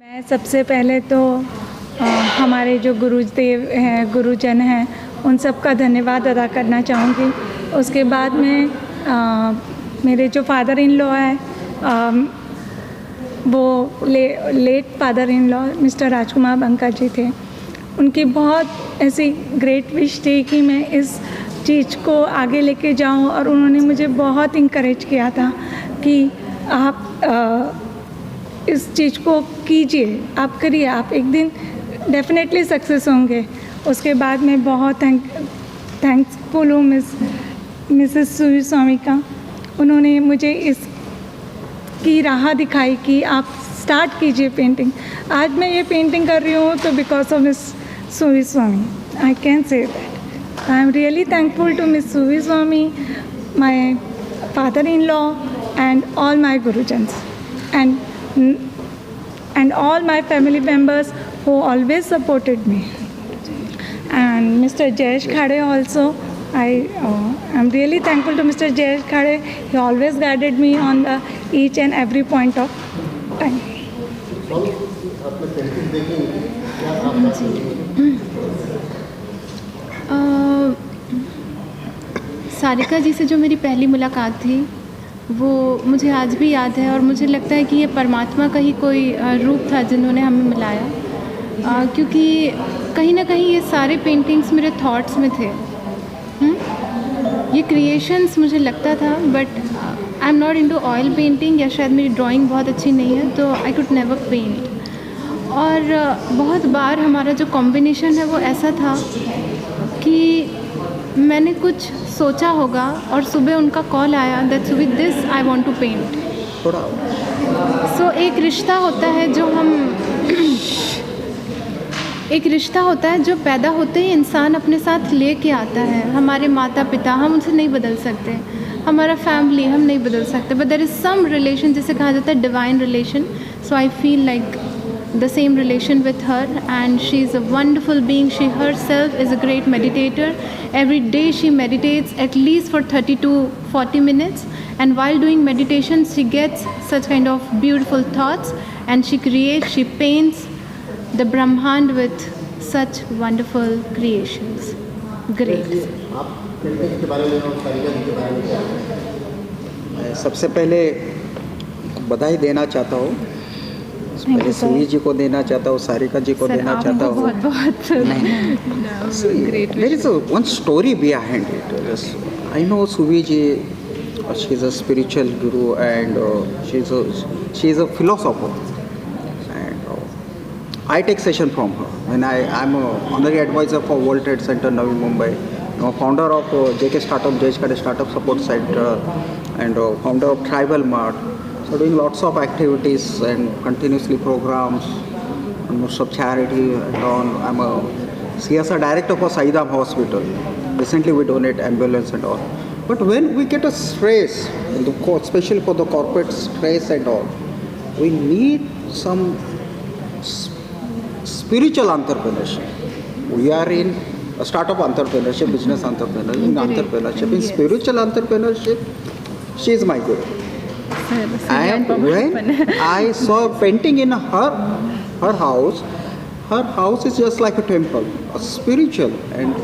मैं सबसे पहले तो हमारे जो गुरुदेव हैं, गुरुजन हैं, उन सब का धन्यवाद अदा करना चाहूँगी। उसके बाद में मेरे जो फादर इन लॉ है, वो late father in law mister Rajkumar Banka ji थे। उनकी बहुत ऐसी ग्रेट विश थी कि मैं इस चीज़ को आगे लेके जाऊं, और उन्होंने मुझे बहुत इंकरेज किया था कि आप इस चीज़ को कीजिए, आप करिए, आप एक दिन डेफिनेटली सक्सेस होंगे। उसके बाद मैं बहुत थैंकफुल हूँ मिसेस सुवी स्वामी का। उन्होंने मुझे इसकी राह दिखाई कि आप स्टार्ट कीजिए पेंटिंग। आज मैं ये पेंटिंग कर रही हूँ तो because of miss Suvi Swami, I can say that. I am really thankful to miss Suvi Swami, my father in law and all my gurujans and all my family members who always supported me, and Mr. Jayesh Khade also. I am really thankful to Mr. Jayesh Khade. He always guided me on the each and every point of time. Sarika ji से जो मेरी पहली मुलाकात थी वो मुझे आज भी याद है, और मुझे लगता है कि ये परमात्मा का ही कोई रूप था जिन्होंने हमें मिलाया, क्योंकि कहीं ना कहीं ये सारे पेंटिंग्स मेरे थॉट्स में थे। ये क्रिएशंस मुझे लगता था, but I am not into oil painting, या शायद मेरी ड्राइंग बहुत अच्छी नहीं है, तो आई कुड नेवर पेंट। और बहुत बार हमारा जो कॉम्बिनेशन है वो ऐसा था कि मैंने कुछ सोचा होगा और सुबह उनका कॉल आया that's with this I want to paint. So एक रिश्ता होता है जो एक रिश्ता होता है जो पैदा होते ही इंसान अपने साथ लेके आता है। हमारे माता पिता हम उनसे नहीं बदल सकते, हमारा फैमिली हम नहीं बदल सकते, but there is some relation जिसे कहा जाता है divine relation. So I feel like the same relation with her, and she is a wonderful being. She herself is a great meditator. Every day she meditates at least for 30 to 40 minutes, and while doing meditation she gets such kind of beautiful thoughts, and she creates, she paints the Brahmand with such wonderful creations. Great. मैं सबसे पहले बधाई देना चाहता हूँ, पहले सुवी जी को देना चाहता हूँ, सारिका जी को देना चाहता हूँ। There is one story behind it. I know Suvi ji, she is a spiritual guru, and she is a philosopher, and I take session from her. When I am a honorary advisor for World Trade Center, Navi Mumbai, founder of JK Startup, Jayesh Khade Startup Support Center, and founder of Tribal Mart. So doing lots of activities and continuously programs, and most of charity and on. I'm a CSR director for Saidam Hospital. Recently we donate ambulance and all. But when we get a stress, especially for the corporate stress and all, we need some spiritual entrepreneurship. We are in a startup entrepreneurship, business entrepreneurship, in entrepreneurship, in spiritual entrepreneurship. She is my guru. And when I saw a painting in her house is just like a temple, a spiritual, and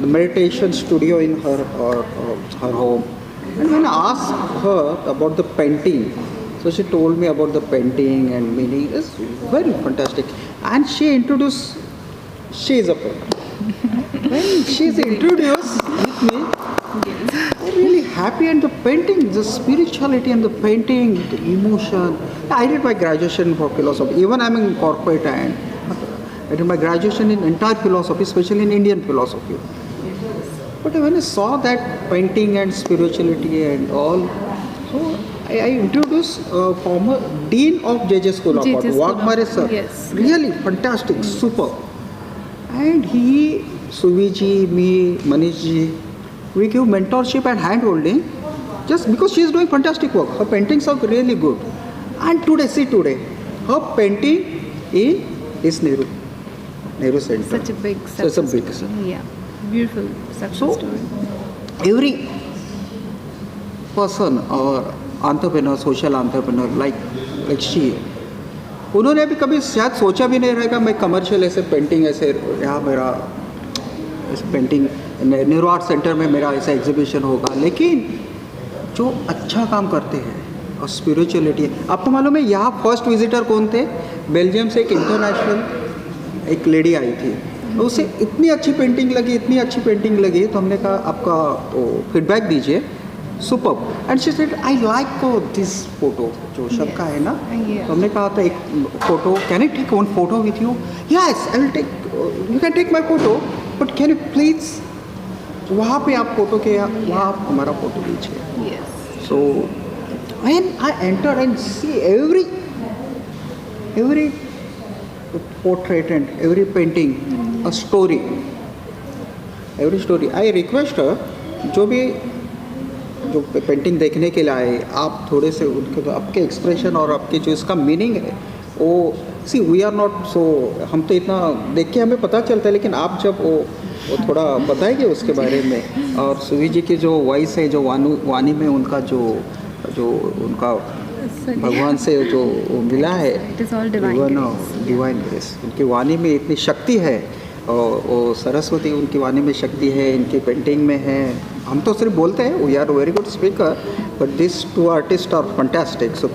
the meditation studio in her home. And when I asked her about the painting, so she told me about the painting and meaning. It's very fantastic. And she introduced, she is a painter. When she's introduced with me, I'm really happy, and the painting, the spirituality and the painting, the emotion. I did my graduation for philosophy. Even I'm in corporate, and I did my graduation in entire philosophy, especially in Indian philosophy. But when I saw that painting and spirituality and all, so I introduced former Dean of JJ School of Art, Wagmare sir. Yes. Really fantastic, super. And he, Suvi ji, me, Manish ji, we give mentorship and hand holding just because she is doing fantastic work. Her paintings are really good. And today, her painting is Nehru Center. Such a big success. Such a big story. Yeah, beautiful success story. Every person or entrepreneur, social entrepreneur like she, उन्होंने भी कभी शायद सोचा भी नहीं रहेगा मैं commercial ऐसे पेंटिंग ऐसे यहाँ मेरा इस पेंटिंग नेहरू आर्ट सेंटर में मेरा ऐसा एग्जीबिशन होगा, लेकिन जो अच्छा काम करते हैं और स्पिरिचुअलिटी है। आपको मालूम है यहाँ फर्स्ट विजिटर कौन थे? बेल्जियम से एक इंटरनेशनल एक लेडी आई थी, तो उसे इतनी अच्छी पेंटिंग लगी, इतनी अच्छी पेंटिंग लगी, तो हमने कहा आपका फीडबैक दीजिए, superb. And she said I like this photo जो सबका है ना, तो हमने कहा था एक photo, can I take one photo with you? Yes I will take, you can take my photo, but can you please वहाँ पे आप फोटो के वहाँ आप हमारा फोटो लीजिए। सो when I enter and see every portrait and every painting a story, every story, I request her, जो भी जो पेंटिंग देखने के लिए आए, आप थोड़े से उनके आपके एक्सप्रेशन और आपके जो इसका मीनिंग है वो सी वी आर नॉट सो, हम तो इतना देख के हमें पता चलता है, लेकिन आप जब वो थोड़ा बताएंगे उसके बारे में। और सुवी जी की जो वॉइस है, जो वाणी में उनका जो उनका भगवान से जो मिला है, डिवाइन ग्रेस, उनकी वाणी में इतनी शक्ति है, और वो सरस्वती उनकी वाणी में शक्ति है, इनकी पेंटिंग में है। हम तो सिर्फ बोलते हैं we are very good speaker, but this two artist are fantastic. So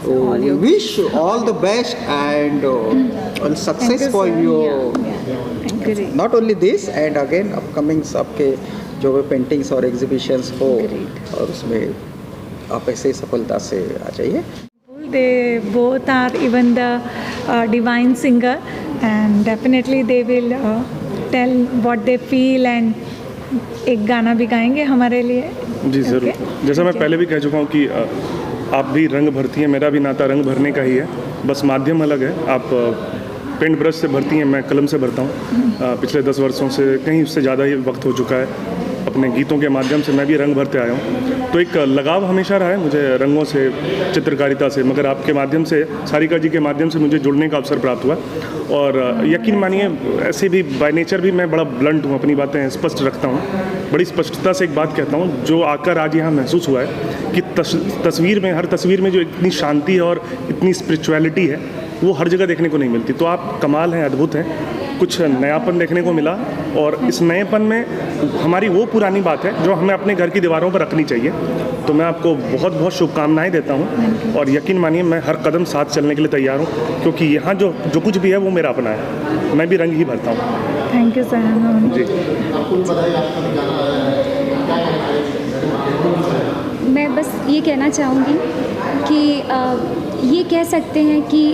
we wish all the best and success for your not only this and again upcomings, आपके जो भी पेंटिंग्स और एग्जीबिशंस हो, और उसमें आप ऐसे सफलता से आ जाइए। They both are even the divine singer, and definitely they will tell what they feel, and एक गाना भी गाएंगे हमारे लिए। जी ज़रूर। जैसा मैं पहले भी कह चुका हूँ कि आप भी रंग भरती हैं, मेरा भी नाता रंग भरने का ही है, बस माध्यम अलग है। आप पेंट ब्रश से भरती हैं, मैं कलम से भरता हूँ। पिछले 10 वर्षों से कहीं उससे ज़्यादा ही वक्त हो चुका है, अपने गीतों के माध्यम से मैं भी रंग भरते आया हूँ। तो एक लगाव हमेशा रहा है मुझे रंगों से, चित्रकारिता से, मगर आपके माध्यम से, सारिका जी के माध्यम से मुझे जुड़ने का अवसर प्राप्त हुआ। और यकीन मानिए ऐसे भी बाय नेचर भी मैं बड़ा ब्लंट हूँ, अपनी बातें स्पष्ट रखता हूँ, बड़ी स्पष्टता से एक बात कहता हूँ। जो आकर आज यहाँ महसूस हुआ है कि तस्वीर में, हर तस्वीर में जो इतनी शांति है और इतनी स्पिरिचुअलिटी है, वो हर जगह देखने को नहीं मिलती। तो आप कमाल हैं, अद्भुत हैं, कुछ नयापन देखने को मिला, और इस नएपन में हमारी वो पुरानी बात है जो हमें अपने घर की दीवारों पर रखनी चाहिए। तो मैं आपको बहुत बहुत शुभकामनाएं देता हूँ, और यकीन मानिए मैं हर कदम साथ चलने के लिए तैयार हूँ, क्योंकि यहाँ जो कुछ भी है वो मेरा अपना है, मैं भी रंग ही भरता हूँ। थैंक यू सर जी। मैं बस ये कहना चाहूँगी कि ये कह सकते हैं कि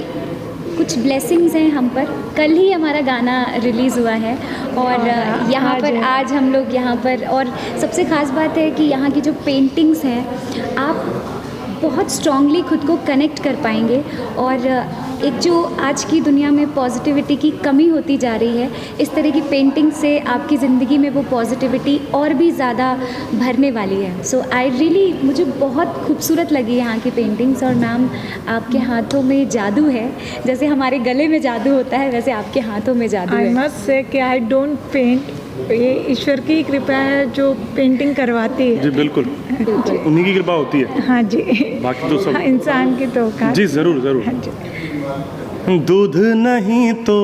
कुछ ब्लेसिंग्स हैं हम पर। कल ही हमारा गाना रिलीज़ हुआ है, और यहाँ पर आज हम लोग यहाँ पर, और सबसे ख़ास बात है कि यहाँ की जो पेंटिंग्स हैं, आप बहुत स्ट्रॉन्गली खुद को कनेक्ट कर पाएंगे। और एक जो आज की दुनिया में पॉजिटिविटी की कमी होती जा रही है, इस तरह की पेंटिंग से आपकी ज़िंदगी में वो पॉजिटिविटी और भी ज़्यादा भरने वाली है। सो आई रियली, मुझे बहुत खूबसूरत लगी यहाँ की पेंटिंग्स। और मैम, आपके हाथों में जादू है, जैसे हमारे गले में जादू होता है, वैसे आपके हाथों में जादू है। आई मस्ट से कि आई डोंट पेंट, ये ईश्वर की कृपा है जो पेंटिंग करवाती है। जी बिल्कुल, उन्हीं की कृपा होती है। हाँ जी, बाकी तो सब इंसान की तो जी ज़रूर ज़रूर। हाँ जी। दूध नहीं तो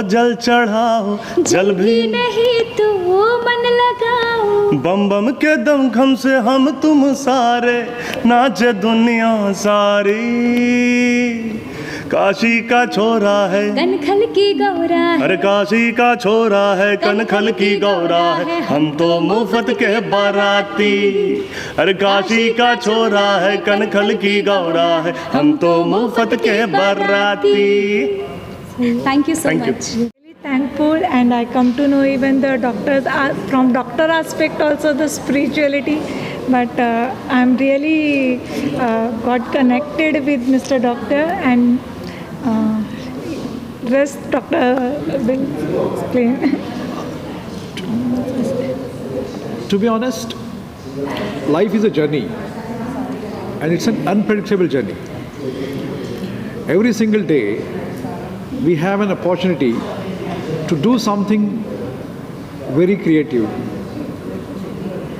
जल चढ़ाओ, जल भी नहीं तो वो मन लगाओ, बम बम के दमखम से हम तुम सारे नाचे दुनिया सारी। काशी का छोरा है कनखल की गौरा है, अरे काशी का छोरा है कनखल की गौरा है, हम तो मुफ्त के बाराती। अरे काशी का छोरा है कनखल की गौरा है, हम तो मुफ्त के बाराती। Thank you so Thank you. Much. Really thankful, and I come to know even the doctors are from doctor aspect also the spirituality. But I'm really got connected with Mr. Doctor, and rest Doctor will explain. To be honest, life is a journey, and it's an unpredictable journey. Every single day, we have an opportunity to do something very creative,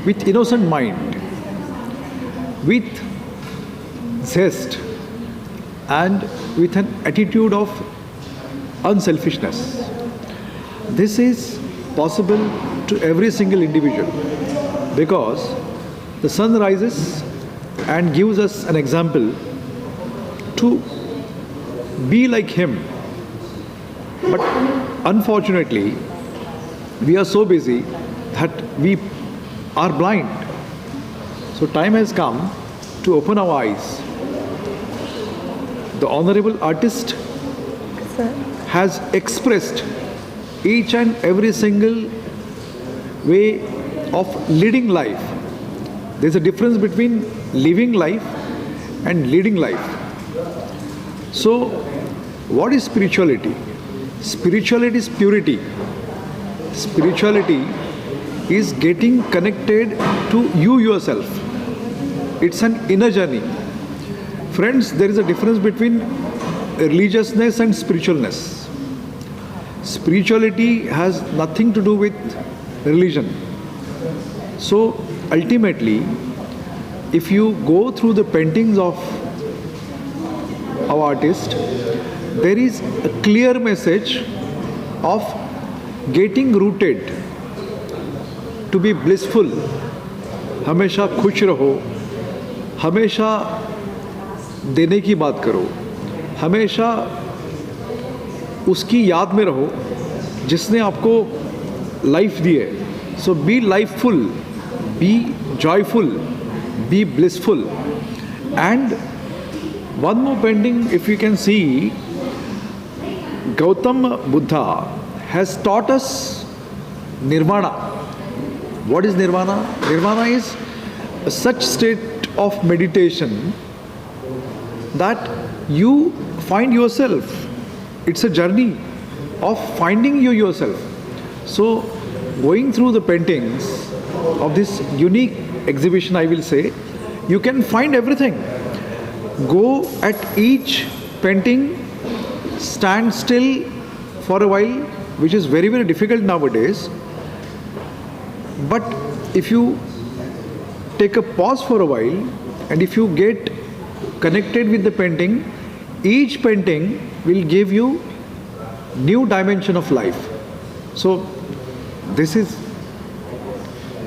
with innocent mind, with zest, and with an attitude of unselfishness. This is possible to every single individual because the sun rises and gives us an example to be like him. But unfortunately, we are so busy that we are blind. So time has come to open our eyes. The honorable artist has expressed each and every single way of leading life. There's a difference between living life and leading life. So, what is spirituality? Spirituality is purity. Spirituality is getting connected to you yourself. It's an inner journey. Friends, there is a difference between religiousness and spiritualness. Spirituality has nothing to do with religion. So ultimately, if you go through the paintings of our artist, there is a clear message of getting rooted, to be blissful. हमेशा खुश रहो, हमेशा देने की बात करो, हमेशा उसकी याद में रहो जिसने आपको लाइफ दी है. So be lifeful, be joyful, be blissful. And one more painting, if you can see, Gautam Buddha has taught us nirvana. What is nirvana? Nirvana is such state of meditation that you find yourself. It's a journey of finding you yourself. So going through the paintings of this unique exhibition, I will say, you can find everything. Go at each painting, stand still for a while, which is very, very difficult nowadays. But if you take a pause for a while and if you get connected with the painting, each painting will give you new dimension of life. So this is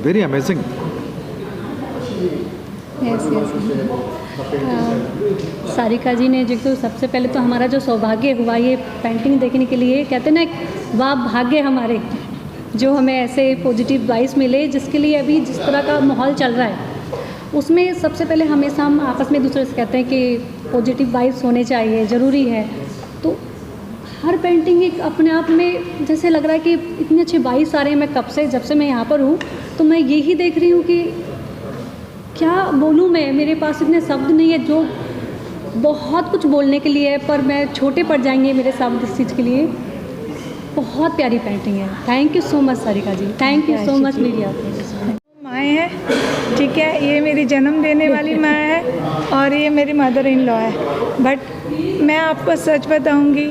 very amazing. Yes Sarika ji ने जो, तो सबसे पहले तो हमारा जो सौभाग्य हुआ ये पेंटिंग देखने के लिए, कहते हैं ना, वाह भाग्य हमारे, जो हमें ऐसे पॉजिटिव वाइब्स मिले, जिसके लिए अभी जिस तरह का माहौल चल रहा है उसमें सबसे पहले हमेशा हम आपस में एक दूसरे से कहते हैं कि पॉजिटिव वाइब्स होने चाहिए, ज़रूरी है. तो हर पेंटिंग एक अपने आप में जैसे लग रहा है कि इतने अच्छे वाइब्स आ रहे हैं. मैं कब से, जब से मैं यहाँ पर हूँ तो मैं यही देख रही हूँ कि क्या बोलूँ मैं, मेरे पास इतने शब्द नहीं है, जो बहुत कुछ बोलने के लिए है, पर मैं छोटे पड़ जाएंगे मेरे शब्द इस चीज़ के लिए. बहुत प्यारी पेंटिंग है. Thank you so much Sarika ji, thank you so much media. माँ है, ठीक है, ये मेरी जन्म देने वाली माँ है और ये मेरी मदर इन लॉ है. बट मैं आपको सच बताऊंगी,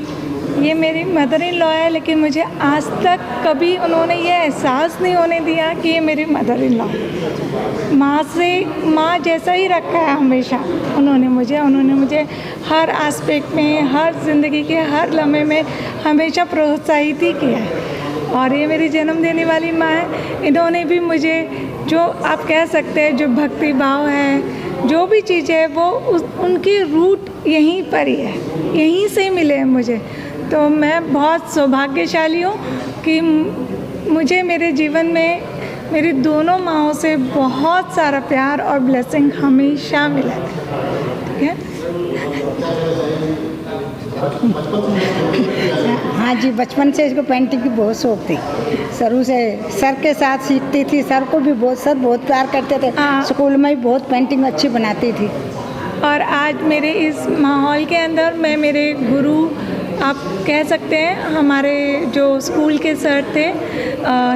ये मेरी मदर इन लॉ है, लेकिन मुझे आज तक कभी उन्होंने ये एहसास नहीं होने दिया कि ये मेरी मदर इन लॉ है. माँ से माँ जैसा ही रखा है हमेशा उन्होंने मुझे हर एस्पेक्ट में, हर ज़िंदगी के हर लम्हे में हमेशा प्रोत्साहित ही किया है. और ये मेरी जन्म देने वाली माँ है. इन्होंने भी मुझे, जो आप कह सकते हैं, जो भक्ति भाव है, जो भी चीज़ है, वो उनकी रूट यहीं पर ही है, यहीं से मिले हैं मुझे. तो मैं बहुत सौभाग्यशाली हूँ कि मुझे मेरे जीवन में मेरी दोनों माँओं से बहुत सारा प्यार और ब्लेसिंग हमेशा मिला है. ठीक है. हाँ जी, बचपन से इसको पेंटिंग की बहुत शौक थी. शुरू से सर के साथ सीखती थी. सर को भी सर बहुत प्यार करते थे. स्कूल में भी बहुत पेंटिंग अच्छी बनाती थी. और आज मेरे इस माहौल के अंदर मैं, मेरे गुरु आप कह सकते हैं, हमारे जो स्कूल के सर थे,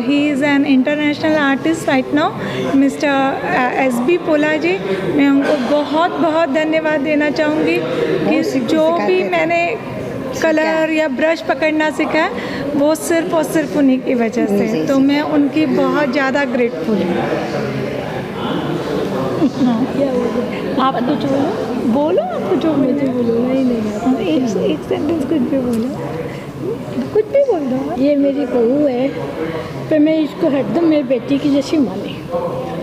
he is an international artist right now, mister SB पोला जी. मैं उनको बहुत बहुत धन्यवाद देना चाहूँगी कि जो भी मैंने कलर या ब्रश पकड़ना सीखा है वो सिर्फ और सिर्फ उन्हीं की वजह से. तो मैं उनकी बहुत ज़्यादा ग्रेटफुल हूँ. आप कुछ बोलो. जो मुझे बोलना ही नहीं आता। एक सेंटेंस कुछ भी बोलो, कुछ भी बोल दो। ये मेरी बहू है, पर मैं इसको हरदम मेरी बेटी की जैसी मानी।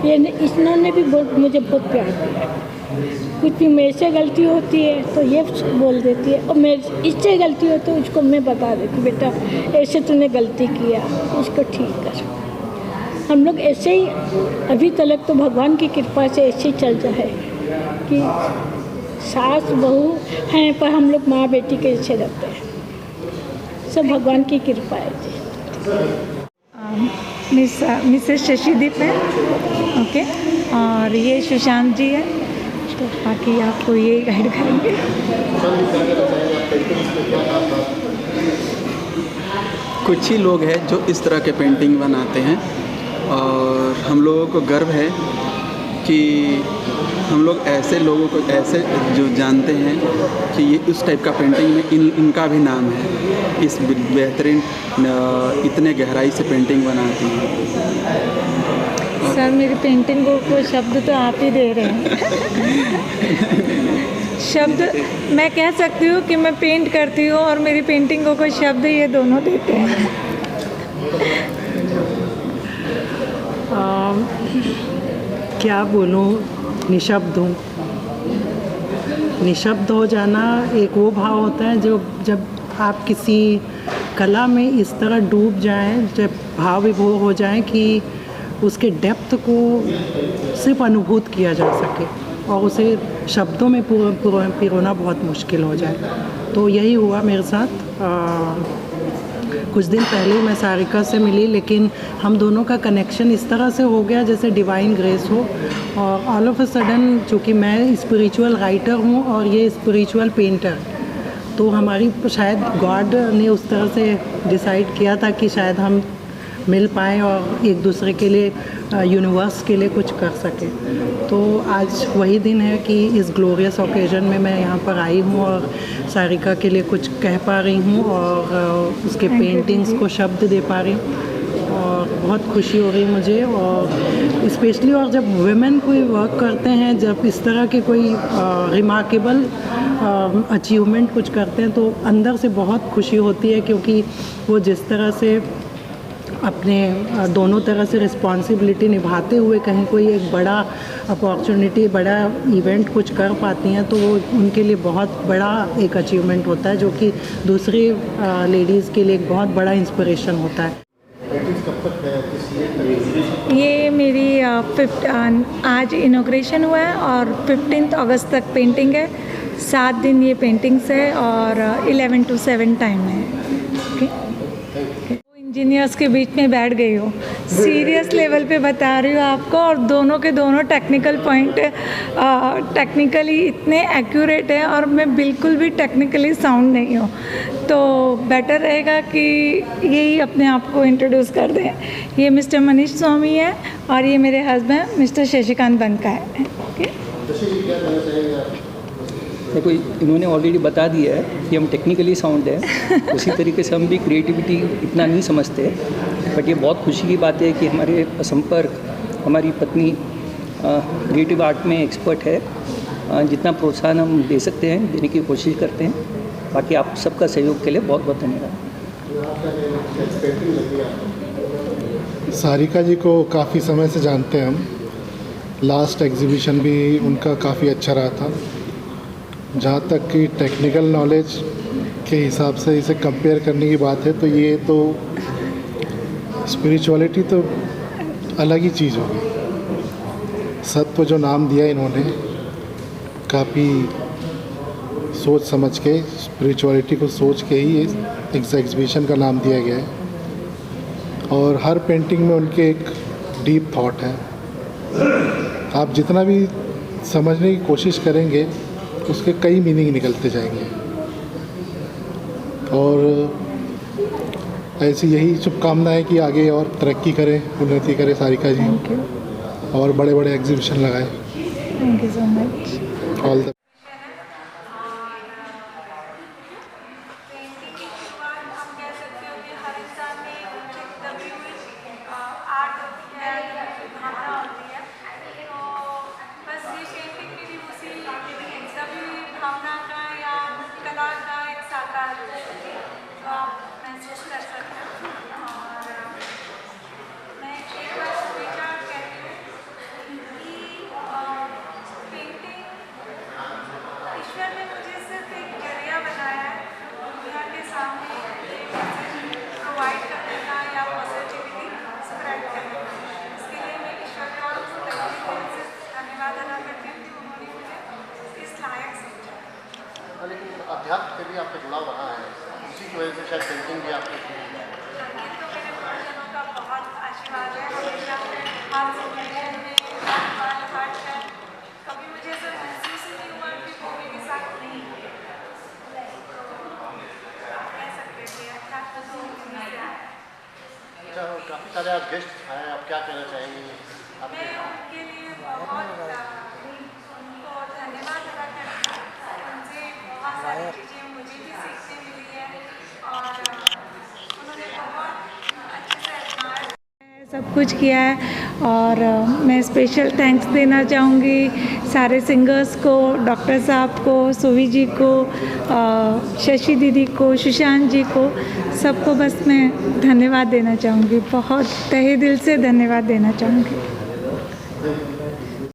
ये इन्होंने भी मुझे बहुत प्यार दिया। कुछ भी मेरे से गलती होती है तो ये बोल देती है, और मेरे इससे गलती हो तो उसको मैं बता देती, बेटा ऐसे तूने गलती किया, इसको ठीक कर। हम लोग ऐसे ही अभी तक तो भगवान की कृपा से ऐसे ही चल रहा है कि सास बहू हैं, पर हम लोग माँ बेटी के जैसे रहते हैं। सब भगवान की कृपा है जी। मिसेस शशिदीप है, ओके, और ये सुशांत जी है, तो बाकी आपको ये गाइड करेंगे। कुछ ही लोग हैं जो इस तरह के पेंटिंग बनाते हैं, और हम लोगों को गर्व है कि हम लोग ऐसे लोगों को ऐसे जो जानते हैं कि ये उस टाइप का पेंटिंग में इनका भी नाम है, इस बेहतरीन इतने गहराई से पेंटिंग बनाती हैं। सर मेरी पेंटिंग को शब्द तो आप ही दे रहे हैं। शब्द मैं कह सकती हूँ कि मैं पेंट करती हूँ और मेरी पेंटिंगों को शब्द ये दोनों देते हैं। क्या बोलूँ, निशब्द हूँ। निशब्द हो जाना एक वो भाव होता है जो जब आप किसी कला में इस तरह डूब जाएं, जब भाव विभोर हो जाएं कि उसके डेप्थ को सिर्फ अनुभूत किया जा सके और उसे शब्दों में पिरोना बहुत मुश्किल हो जाए। तो यही हुआ मेरे साथ। कुछ दिन पहले मैं सारिका से मिली, लेकिन हम दोनों का कनेक्शन इस तरह से हो गया जैसे डिवाइन ग्रेस हो, और ऑल ऑफ अ सडन चूँकि मैं स्पिरिचुअल राइटर हूँ और ये स्पिरिचुअल पेंटर, तो हमारी शायद गॉड ने उस तरह से डिसाइड किया था कि शायद हम मिल पाएँ और एक दूसरे के लिए यूनिवर्स के लिए कुछ कर सकें। तो आज वही दिन है कि इस ग्लोरियस ओकेजन में मैं यहाँ पर आई हूँ और सारिका के लिए कुछ कह पा रही हूँ और उसके पेंटिंग्स को शब्द दे पा रही हूँ, और बहुत खुशी हो रही मुझे। और स्पेशली और जब वुमेन कोई वर्क करते हैं, जब इस तरह के कोई रिमार्केबल अचीवमेंट कुछ करते हैं, तो अंदर से बहुत खुशी होती है, क्योंकि वो जिस तरह से अपने दोनों तरह से रिस्पॉन्सिबिलिटी निभाते हुए कहीं कोई एक बड़ा अपॉर्चुनिटी, बड़ा इवेंट कुछ कर पाती हैं, तो वो उनके लिए बहुत बड़ा एक अचीवमेंट होता है, जो कि दूसरी लेडीज़ के लिए एक बहुत बड़ा इंस्पिरेशन होता है। ये मेरी आज इनॉग्रेशन हुआ है और 15 अगस्त तक पेंटिंग है। 7 दिन ये पेंटिंग्स है और 11 to 7 टाइम है। इंजीनियर्स के बीच में बैठ गई हो, सीरियस लेवल पे बता रही हूँ आपको, और दोनों के दोनों टेक्निकल पॉइंट टेक्निकली इतने एक्यूरेट है और मैं बिल्कुल भी टेक्निकली साउंड नहीं हूँ, तो बेटर रहेगा कि यही अपने आप को इंट्रोड्यूस कर दें। ये मिस्टर मनीष स्वामी है और ये मेरे हस्बैंड मिस्टर शशिकांत बनका है। ओके, देखो इन्होंने ऑलरेडी बता दिया है कि हम टेक्निकली साउंड है, उसी तरीके से हम भी क्रिएटिविटी इतना नहीं समझते, बट ये बहुत खुशी की बात है कि हमारे संपर्क, हमारी पत्नी क्रिएटिव आर्ट में एक्सपर्ट है। जितना प्रोत्साहन हम दे सकते हैं देने की कोशिश करते हैं। बाकी आप सबका सहयोग के लिए बहुत बहुत धन्यवाद। सारिका जी को काफ़ी समय से जानते हैं हम, लास्ट एग्जीबिशन भी उनका काफ़ी अच्छा रहा था। जहाँ तक कि टेक्निकल नॉलेज के हिसाब से इसे कंपेयर करने की बात है, तो ये तो स्पिरिचुअलिटी तो अलग ही चीज़ होगी। सत्व जो नाम दिया इन्होंने, काफ़ी सोच समझ के, स्पिरिचुअलिटी को सोच के ही इस एग्जीबिशन का नाम दिया गया है। और हर पेंटिंग में उनके एक डीप थॉट है। आप जितना भी समझने की कोशिश करेंगे उसके कई मीनिंग निकलते जाएंगे। और ऐसी यही शुभकामना है कि आगे और तरक्की करें, उन्नति करें सारिका जी, और बड़े बड़े एग्जीबिशन लगाएं। Thank you so much. All the हम आप महसूस कर सकते हो। और मैं एक बार विचार कहती हूँ कि पेंटिंग ईश्वर ने मुझे सिर्फ एक जरिया बनाया है दुनिया के सामने एक मैसेज प्रोवाइड करने का या पॉजिटिविटी स्प्रेड करने का। इसके लिए मैं ईश्वर का तहे दिल से धन्यवाद अदा करती हूँ कि उन्होंने मुझे इस लायक समझा। लेकिन अध्यात्म से भी आपका जुड़ाव रहा है, उसी की वजह से शायद पेंटिंग भी आपको ये तो मेरे गुरुजनों का बहुत आशीर्वाद है। हमेशा हर जिंदगी में हर कभी मुझे ऐसा महसूस ही नहीं हुआ कि वो मेरे साथ नहीं है। आप कह सकते थे अध्यात्म तो उन्हीं से आया। अच्छा, काफ़ी सारे आप गेस्ट आए, आप क्या कहना चाहेंगे? मैं उनके लिए बहुत उनको धन्यवाद अदा करती हूँ। उनसे बहुत सारी चीज़ें मुझे भी सीखने मिली है और उन्होंने बहुत अच्छे से अपनाया सब कुछ किया है। और मैं स्पेशल थैंक्स देना चाहूँगी सारे सिंगर्स को, डॉक्टर साहब को, सुवी जी को, शशि दीदी को, सुशांत जी को, सबको बस मैं धन्यवाद देना चाहूँगी। बहुत तहे दिल से धन्यवाद देना चाहूँगी।